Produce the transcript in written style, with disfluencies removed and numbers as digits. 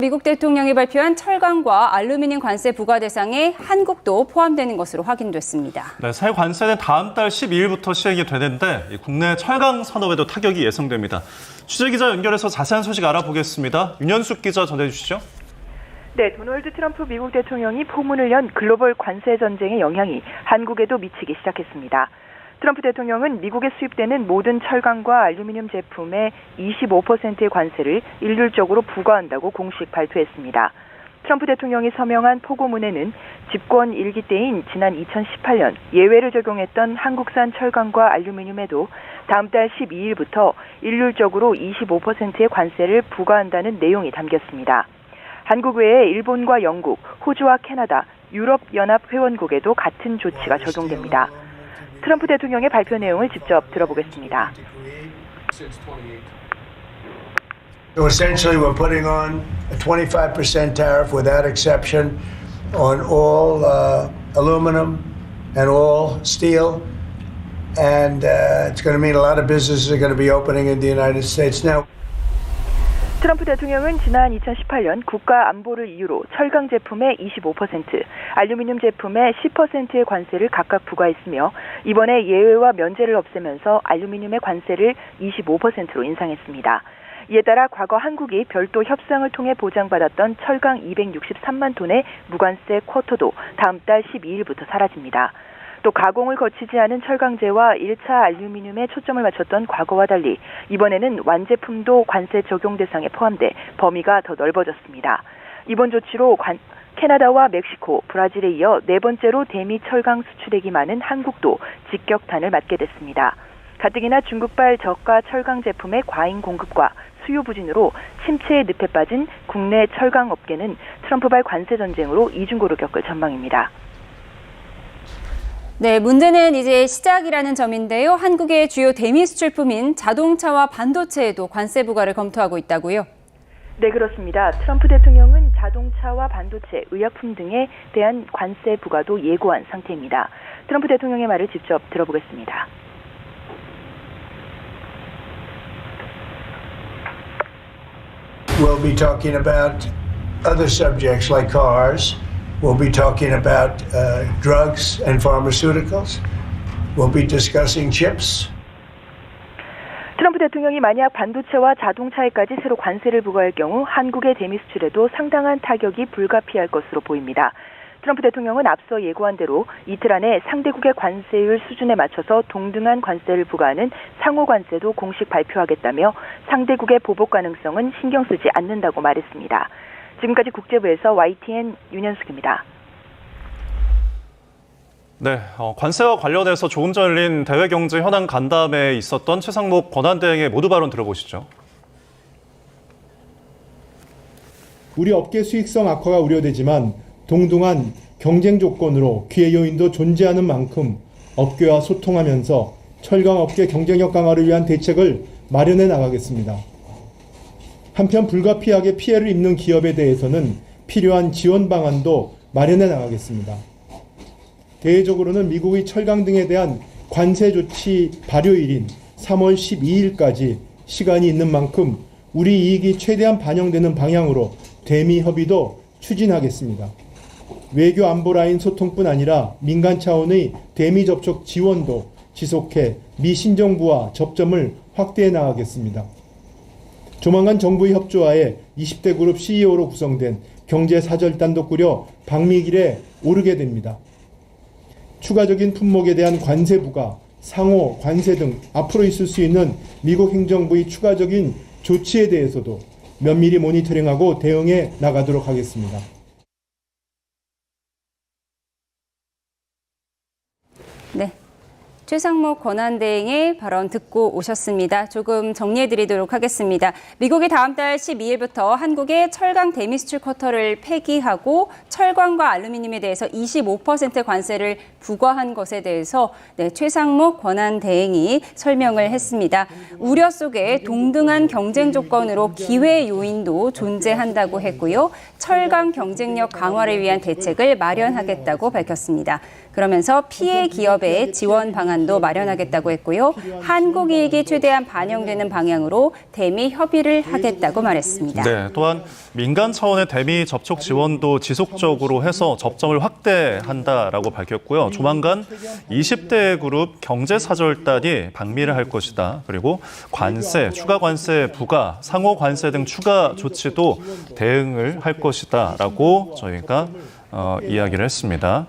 미국 대통령이 발표한 철강과 알루미늄 관세 부과 대상에 한국도 포함되는 것으로 확인됐습니다. 네, 새 관세는 다음 달 12일부터 시행이 되는데 국내 철강 산업에도 타격이 예상됩니다. 취재기자 연결해서 자세한 소식 알아보겠습니다. 윤현숙 기자 전해주시죠. 네, 도널드 트럼프 미국 대통령이 포문을 연 글로벌 관세 전쟁의 영향이 한국에도 미치기 시작했습니다. 트럼프 대통령은 미국에 수입되는 모든 철강과 알루미늄 제품의 25%의 관세를 일률적으로 부과한다고 공식 발표했습니다. 트럼프 대통령이 서명한 포고문에는 집권 1기 때인 지난 2018년 예외를 적용했던 한국산 철강과 알루미늄에도 다음 달 12일부터 일률적으로 25%의 관세를 부과한다는 내용이 담겼습니다. 한국 외에 일본과 영국, 호주와 캐나다, 유럽연합 회원국에도 같은 조치가 적용됩니다. 트럼프 대통령의 발표 내용을 직접 들어보겠습니다. So essentially we're putting on a 25% tariff without exception on all aluminum and all steel. And it's going to mean a lot of businesses are going to be opening in the United States now. 트럼프 대통령은 지난 2018년 국가 안보를 이유로 철강 제품의 25%, 알루미늄 제품의 10%의 관세를 각각 부과했으며 이번에 예외와 면제를 없애면서 알루미늄의 관세를 25%로 인상했습니다. 이에 따라 과거 한국이 별도 협상을 통해 보장받았던 철강 263만 톤의 무관세 쿼터도 다음 달 12일부터 사라집니다. 또 가공을 거치지 않은 철강제와 1차 알루미늄에 초점을 맞췄던 과거와 달리 이번에는 완제품도 관세 적용 대상에 포함돼 범위가 더 넓어졌습니다. 이번 조치로 캐나다와 멕시코, 브라질에 이어 네 번째로 대미 철강 수출액이 많은 한국도 직격탄을 맞게 됐습니다. 가뜩이나 중국발 저가 철강 제품의 과잉 공급과 수요 부진으로 침체의 늪에 빠진 국내 철강 업계는 트럼프발 관세 전쟁으로 이중고를 겪을 전망입니다. 네, 문제는 이제 시작이라는 점인데요. 한국의 주요 대미 수출품인 자동차와 반도체에도 관세 부과를 검토하고 있다고요? 네, 그렇습니다. 트럼프 대통령은 자동차와 반도체, 의약품 등에 대한 관세 부과도 예고한 상태입니다. 트럼프 대통령의 말을 직접 들어보겠습니다. We'll be talking about other subjects like cars. We'll be talking about drugs and pharmaceuticals. We'll be discussing chips. 트럼프 대통령이 만약 반도체와 자동차에까지 새로 관세를 부과할 경우 한국의 대미 수출에도 상당한 타격이 불가피할 것으로 보입니다. 트럼프 대통령은 앞서 예고한 대로 이틀 안에 상대국의 관세율 수준에 맞춰서 동등한 관세를 부과하는 상호 관세도 공식 발표하겠다며 상대국의 보복 가능성은 신경 쓰지 않는다고 말했습니다. 지금까지 국제부에서 YTN 윤현숙입니다. 네, 관세와 관련해서 조금 전 열린 대외경제 현안 간담회에 있었던 최상목 권한대행의 모두 발언 들어보시죠. 우리 업계 수익성 악화가 우려되지만 동등한 경쟁 조건으로 기회 요인도 존재하는 만큼 업계와 소통하면서 철강업계 경쟁력 강화를 위한 대책을 마련해 나가겠습니다. 한편 불가피하게 피해를 입는 기업에 대해서는 필요한 지원 방안도 마련해 나가겠습니다. 대외적으로는 미국의 철강 등에 대한 관세 조치 발효일인 3월 12일까지 시간이 있는 만큼 우리 이익이 최대한 반영되는 방향으로 대미 협의도 추진하겠습니다. 외교 안보 라인 소통뿐 아니라 민간 차원의 대미 접촉 지원도 지속해 미 신정부와 접점을 확대해 나가겠습니다. 조만간 정부의 협조하에 20대 그룹 CEO로 구성된 경제사절단도 꾸려 방미길에 오르게 됩니다. 추가적인 품목에 대한 관세 부과, 상호 관세 등 앞으로 있을 수 있는 미국 행정부의 추가적인 조치에 대해서도 면밀히 모니터링하고 대응해 나가도록 하겠습니다. 네. 최상목 권한대행의 발언 듣고 오셨습니다. 조금 정리해드리도록 하겠습니다. 미국이 다음 달 12일부터 한국의 철강 대미 수출 쿼터를 폐기하고 철강과 알루미늄에 대해서 25% 관세를 부과한 것에 대해서 최상목 권한대행이 설명을 했습니다. 우려 속에 동등한 경쟁 조건으로 기회 요인도 존재한다고 했고요. 철강 경쟁력 강화를 위한 대책을 마련하겠다고 밝혔습니다. 그러면서 피해 기업의 지원 방안도 마련하겠다고 했고요. 한국 이익이 최대한 반영되는 방향으로 대미 협의를 하겠다고 말했습니다. 네, 또한 민간 차원의 대미 접촉 지원도 지속적으로 해서 접점을 확대한다라고 밝혔고요. 조만간 20대 그룹 경제사절단이 방미를 할 것이다. 그리고 관세, 추가 관세 부과, 상호 관세 등 추가 조치도 대응을 할 것이다라고 저희가 이야기를 했습니다.